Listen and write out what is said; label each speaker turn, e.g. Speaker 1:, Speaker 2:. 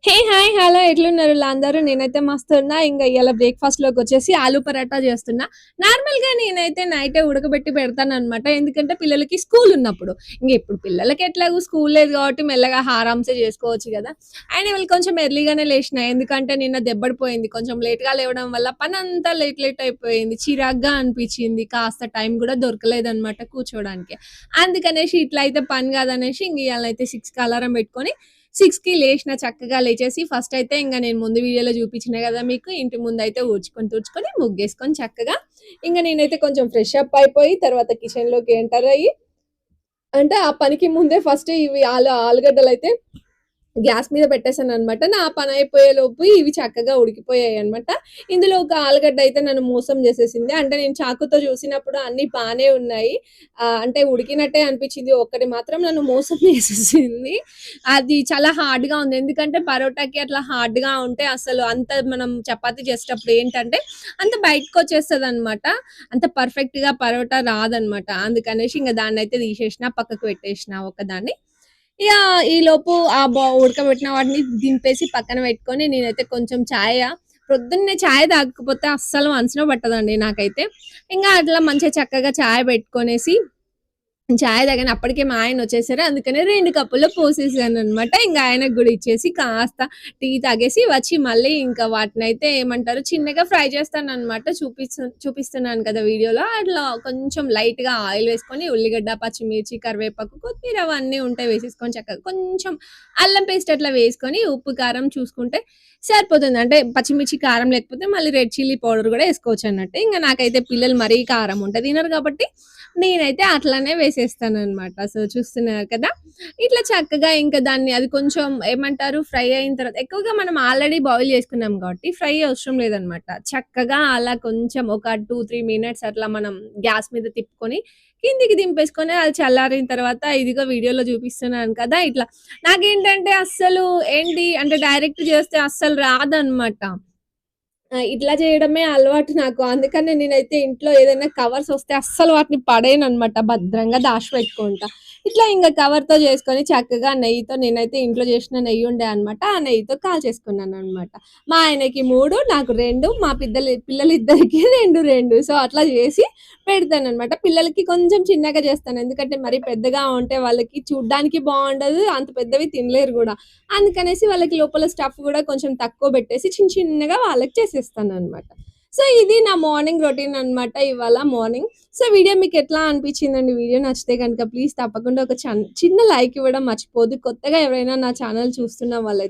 Speaker 1: హే! Hi! Hello! ఎట్లున్నారు అందరూ? నేనైతే మస్తున్నా. ఇంగ ఇయాల బ్రేక్‌ఫాస్ట్‌లోకొచ్చేసి ఆలు పరాటా జేస్తున్నా. నార్మల్‌గా నేనైతే నైటే ఉడకబెట్టి పెడతాననమాట. ఎందుకంటే పిల్లలకి స్కూలున్నప్పుడు. ఇప్పుడు పిల్లలకి ఎట్లాగో స్కూల్ లేదు గాబట్టి మెల్లగా ఆరాంసే జేసుకోవచ్చు గదా! అండ్ ఇవాళ కొంచెం ఎర్లీగానే లేషినా. ఎందుకంటే నిన్న దెబ్బడిపోయింది. కొంచెం లేట్‌గా లేవడం వల్ల పనంతా లేట్ అయిపోయింది. చిరాగ్గా అనిపిచ్చింది. కాస్త టైం గూడా దొరకలేదనమాట కూర్చోడానికి. అందుకనేసి ఇట్లా అయితే పని గాదనేసి ఇంగ ఇయాలనైతే 6కి అలారం బెట్టుకొని 6కి లేషిన చక్కగా లేచేసి ఫస్ట్ అయితే ఇంగ నేను ముందు వీడియోలో చూపించిన గదా మీకు ఇంటి ముందయితే ఊడ్చుకొని, ముగ్గేసుకొని చక్కగా ఇంగ నేనైతే కొంచెం ఫ్రెష్ అప్ అయిపోయి తర్వాత కిచెన్‌లోకి ఎంటర్ అయ్యి అంటే ఆ పనికి ముందే ఫస్ట్ ఇవి ఆలుగడ్డలైతే గ్యాస్ మీద పెట్టేసాననమాట. నా పనయిపోయేలోపు ఇవి చక్కగా ఉడికిపోయాయనమాట. ఇందులో ఒక ఆలుగడ్డ అయితే నన్ను మోసం జేసేసింది. అంటే నేను చాకుతో జూసినప్పుడు అన్నీ బానే ఉన్నాయి. అంటే ఉడికినట్టే అనిపిచ్చింది. ఒక్కటి మాత్రం నన్ను మోసం జేసేసింది. అది చాలా హార్డ్‌గా ఉంది. ఎందుకంటే పరోటాకి అట్లా హార్డ్‌గా ఉంటే అసలు అంత మనం చపాతీ చేసేటప్పుడు ఏంటంటే అంత బయటకొచ్చేస్తదనమాట. అంత పర్ఫెక్ట్‌గా పరోటా రాదనమాట. అందుకనేసి ఇంక దాన్నయితే తీసేసిన, పక్కకు పెట్టేసిన ఒకదాన్ని. ఇగ ఈలోపు ఉడకబెట్టిన వాటిని దింపేసి పక్కన పెట్టుకొని నేనైతే కొంచెం ప్రొద్దున్నే చాయ్ తాగకపోతే అస్సలు మనసులో పట్టదండి నాకైతే. అట్లా మంచిగా చక్కగా చాయ్ పెట్టుకొనేసి చాయ్ తాగాను. అప్పటికే మా ఆయనొచ్చేసారు. అందుకనే 2 కప్పుల్లో పోసేసాననమాట. ఆయనకు గూడా ఇచ్చేసి కాస్త టీ తాగేసి వచ్చి మళ్ళీ ఇంకా వాటినైతే ఏమంటారు చిన్నగా ఫ్రై చేస్తాననమాట. చూపిస్తున్నాను కదా వీడియోలో. అట్లా కొంచెం లైట్‌గా ఆయిల్ వేసుకొని ఉల్లిగడ్డ, పచ్చిమిర్చి, కరివేపాకు, కొత్తిమీర అవన్నీ ఉంటాయి వేసేసుకొని చక్కగా కొంచెం అల్లం పేస్ట్ అట్లా వేసుకొని ఉప్పు, కారం చూసుకుంటే సరిపోతుంది. అంటే పచ్చిమిర్చి కారం లేకపోతే మళ్ళీ రెడ్ చిల్లీ పౌడర్ గూడా ఏసుకోవచ్చన్నట్టు. నాకైతే పిల్లలు మరీ కారం ఉంటే తినరు కాబట్టి నేనైతే అట్లనే వేసేస్తాననమాట. సో, చూస్తున్నారు కదా! ఇట్లా చక్కగా దాన్ని అది కొంచెం ఏమంటారు ఫ్రై అయిన తర్వాత ఎక్కువగా మనం ఆల్రెడీ బాయిల్ చేసుకున్నాం కాబట్టి ఫ్రై అవసరం లేదనమాట. చక్కగా అలా కొంచెం ఒక 2, 3 మినిట్స్ అట్లా మనం గ్యాస్ మీద తిప్పుకొని కిందికి దింపేసుకొని అది చల్లారిన తర్వాత ఇదిగో వీడియోలో చూపిస్తున్నాను కదా! ఇట్లా నాకేంటంటే అస్సలు ఏంటి అంటే డైరెక్ట్ చేస్తే అస్సలు రాదనమాట. ఇట్లా చేయడమే అలవాటు నాకు. అందుకనే నేనైతే ఇంట్లో ఏదైనా కవర్స్ వస్తే అస్సలు వాటిని పడేయననమాట. భద్రంగా దాచిపెట్టుకుంటా. ఇట్లా కవర్‌తో చేసుకొని చక్కగా నెయ్యితో నేనైతే ఇంట్లో చేసిన నెయ్యి ఉండే అనమాట. ఆ నెయ్యితో కాల్చేసుకున్నాననమాట. మా ఆయనకి 3 నాకు 2 మా పిల్లలిద్దరికీ 2, 2 సో, అట్లా చేసి పెడతాననమాట. పిల్లలకి కొంచెం చిన్నగా చేస్తాను. ఎందుకంటే మరీ పెద్దగా ఉంటే వాళ్ళకి చూడ్డానికి బావుండదు. అంత పెద్దవి తినలేరు గూడా. అందుకనేసి వాళ్ళకి లోపల స్టఫ్ గూడా కొంచెం తక్కువ బెట్టేసి చిన్నగా వాళ్ళకి చేసేస్తాననమాట. సో, ఇది నా మార్నింగ్ రొటీన్ అనమాట ఇవాళ మార్నింగ్. సో, వీడియో మీకెట్లా అనిపిచ్చిందండి? వీడియో నచ్చితే గనుక ప్లీజ్ తప్పకుండా ఒక చిన్న లైక్ ఇవ్వడం మర్చిపోవద్దు. కొత్తగా ఎవరైనా నా ఛానల్ చూస్తున్న వాళ్ళైతే